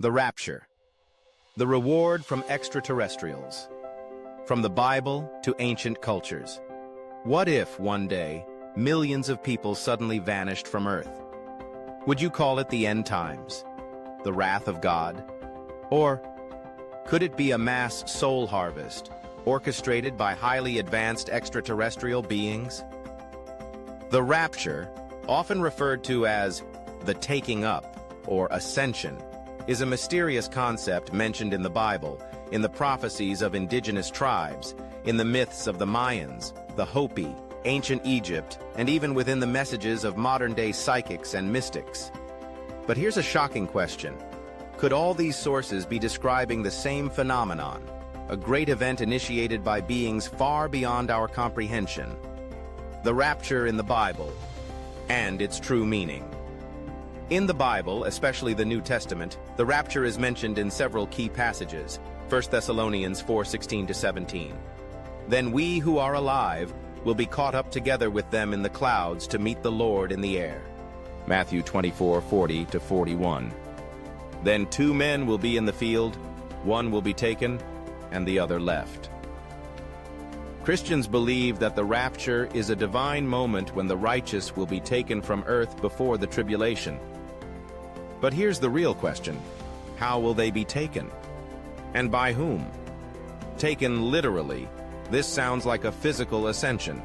The Rapture. The reward from extraterrestrials. From the Bible to ancient cultures. What if, one day, millions of people suddenly vanished from Earth? Would you call it the end times? The wrath of God? Or could it be a mass soul harvest, orchestrated by highly advanced extraterrestrial beings? The rapture, often referred to as the taking up or ascension, is a mysterious concept mentioned in the Bible, in the prophecies of indigenous tribes, in the myths of the Mayans, the Hopi, ancient Egypt, and even within the messages of modern-day psychics and mystics. But here's a shocking question. Could all these sources be describing the same phenomenon, a great event initiated by beings far beyond our comprehension? The rapture in the Bible, and its true meaning. In the Bible, especially the New Testament, the rapture is mentioned in several key passages. 1 Thessalonians 4:16-17. Then we who are alive will be caught up together with them in the clouds to meet the Lord in the air. Matthew 24:40-41. Then 2 men will be in the field, one will be taken, and the other left. Christians believe that the rapture is a divine moment when the righteous will be taken from earth before the tribulation. But here's the real question. How will they be taken? And by whom? Taken literally, this sounds like a physical ascension,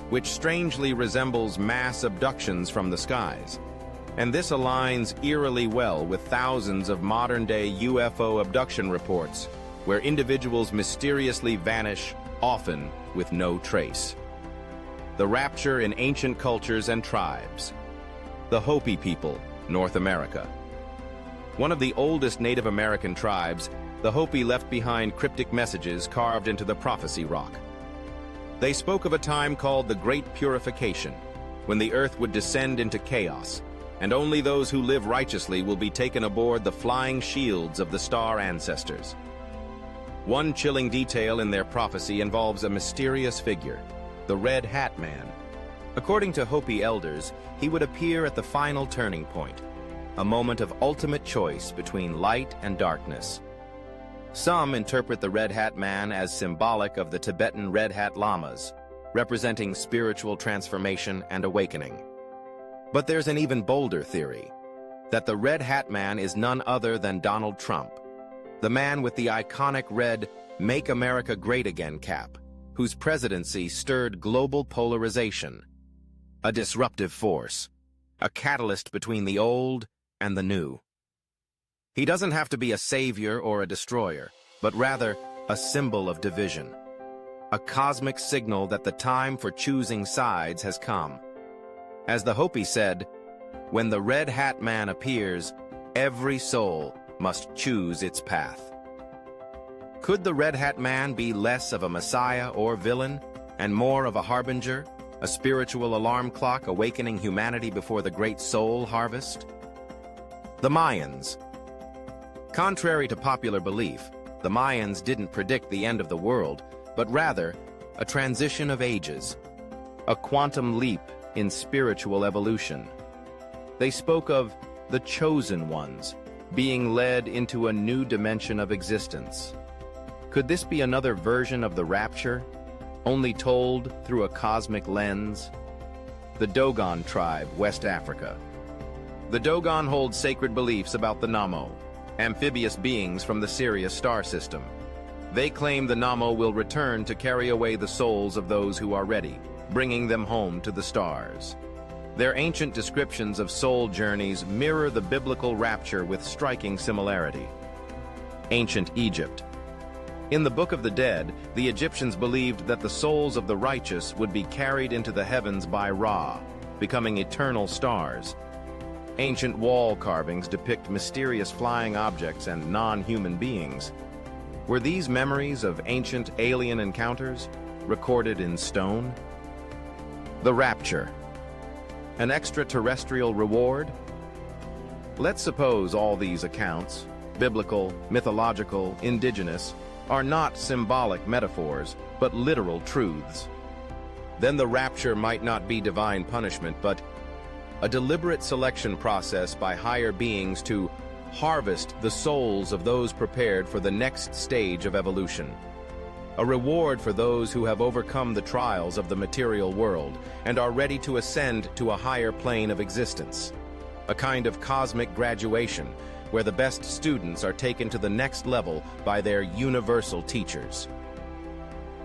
which strangely resembles mass abductions from the skies. And this aligns eerily well with thousands of modern-day UFO abduction reports, where individuals mysteriously vanish, often with no trace. The rapture in ancient cultures and tribes. The Hopi people, North America. One of the oldest Native American tribes, the Hopi left behind cryptic messages carved into the prophecy rock. They spoke of a time called the Great Purification, when the earth would descend into chaos, and only those who live righteously will be taken aboard the flying shields of the star ancestors. One chilling detail in their prophecy involves a mysterious figure, the Red Hat Man. According to Hopi elders, he would appear at the final turning point, a moment of ultimate choice between light and darkness. Some interpret the Red Hat Man as symbolic of the Tibetan Red Hat Lamas, representing spiritual transformation and awakening. But there's an even bolder theory, that the Red Hat Man is none other than Donald Trump, the man with the iconic red "Make America Great Again" cap, whose presidency stirred global polarization. A disruptive force, a catalyst between the old and the new. He doesn't have to be a savior or a destroyer, but rather a symbol of division. A cosmic signal that the time for choosing sides has come. As the Hopi said, when the Red Hat Man appears, every soul must choose its path. Could the Red Hat Man be less of a messiah or villain, and more of a harbinger, a spiritual alarm clock awakening humanity before the great soul harvest? The Mayans. Contrary to popular belief, the Mayans didn't predict the end of the world, but rather a transition of ages, a quantum leap in spiritual evolution. They spoke of the chosen ones being led into a new dimension of existence. Could this be another version of the rapture, only told through a cosmic lens? The Dogon tribe, West Africa. The Dogon hold sacred beliefs about the Namo, amphibious beings from the Sirius star system. They claim the Namo will return to carry away the souls of those who are ready, bringing them home to the stars. Their ancient descriptions of soul journeys mirror the biblical rapture with striking similarity. Ancient Egypt. In the Book of the Dead, the Egyptians believed that the souls of the righteous would be carried into the heavens by Ra, becoming eternal stars. Ancient wall carvings depict mysterious flying objects and non-human beings. Were these memories of ancient alien encounters recorded in stone? The rapture. An extraterrestrial reward? Let's suppose all these accounts, biblical, mythological, indigenous, are not symbolic metaphors, but literal truths. Then the rapture might not be divine punishment, but a deliberate selection process by higher beings to harvest the souls of those prepared for the next stage of evolution. A reward for those who have overcome the trials of the material world and are ready to ascend to a higher plane of existence. A kind of cosmic graduation where the best students are taken to the next level by their universal teachers.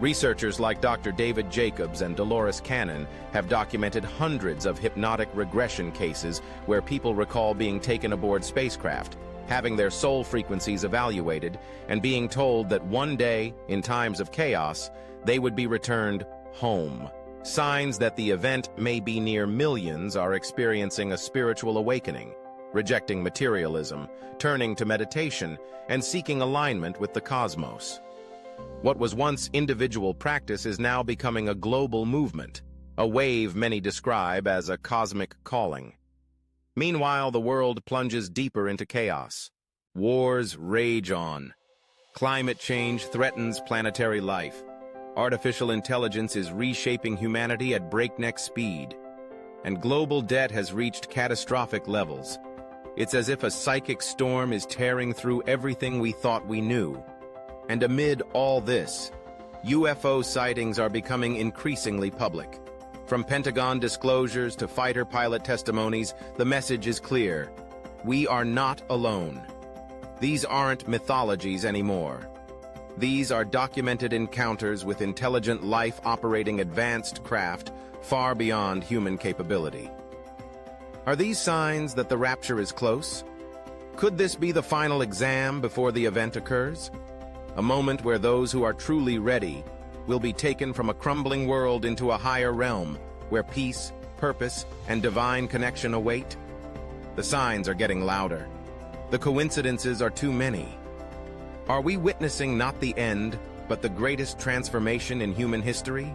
Researchers like Dr. David Jacobs and Dolores Cannon have documented hundreds of hypnotic regression cases where people recall being taken aboard spacecraft, having their soul frequencies evaluated, and being told that one day, in times of chaos, they would be returned home. Signs that the event may be near millions are experiencing a spiritual awakening, rejecting materialism, turning to meditation, and seeking alignment with the cosmos. What was once individual practice is now becoming a global movement, a wave many describe as a cosmic calling. Meanwhile, the world plunges deeper into chaos. Wars rage on. Climate change threatens planetary life. Artificial intelligence is reshaping humanity at breakneck speed. And global debt has reached catastrophic levels. It's as if a psychic storm is tearing through everything we thought we knew. And amid all this, UFO sightings are becoming increasingly public. From Pentagon disclosures to fighter pilot testimonies, the message is clear. We are not alone. These aren't mythologies anymore. These are documented encounters with intelligent life operating advanced craft far beyond human capability. Are these signs that the rapture is close? Could this be the final exam before the event occurs? A moment where those who are truly ready will be taken from a crumbling world into a higher realm where peace, purpose, and divine connection await? The signs are getting louder. The coincidences are too many. Are we witnessing not the end, but the greatest transformation in human history?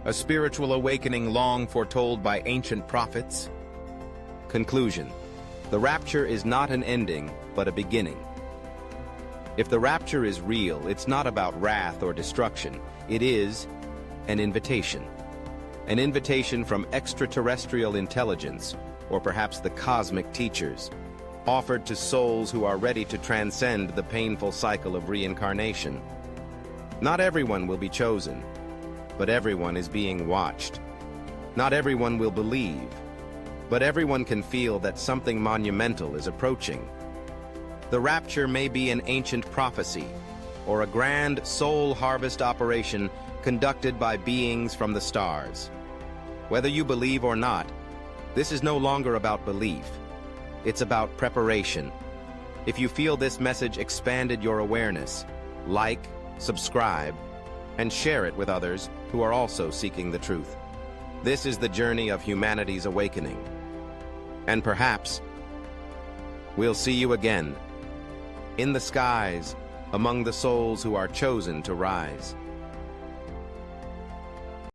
A spiritual awakening long foretold by ancient prophets? Conclusion: the rapture is not an ending, but a beginning. If the rapture is real, it's not about wrath or destruction. It is an invitation. An invitation from extraterrestrial intelligence, or perhaps the cosmic teachers, offered to souls who are ready to transcend the painful cycle of reincarnation. Not everyone will be chosen, but everyone is being watched. Not everyone will believe, but everyone can feel that something monumental is approaching. The rapture may be an ancient prophecy, or a grand soul harvest operation conducted by beings from the stars. Whether you believe or not, this is no longer about belief. It's about preparation. If you feel this message expanded your awareness, like, subscribe, and share it with others who are also seeking the truth. This is the journey of humanity's awakening. And perhaps we'll see you again in the skies, among the souls who are chosen to rise.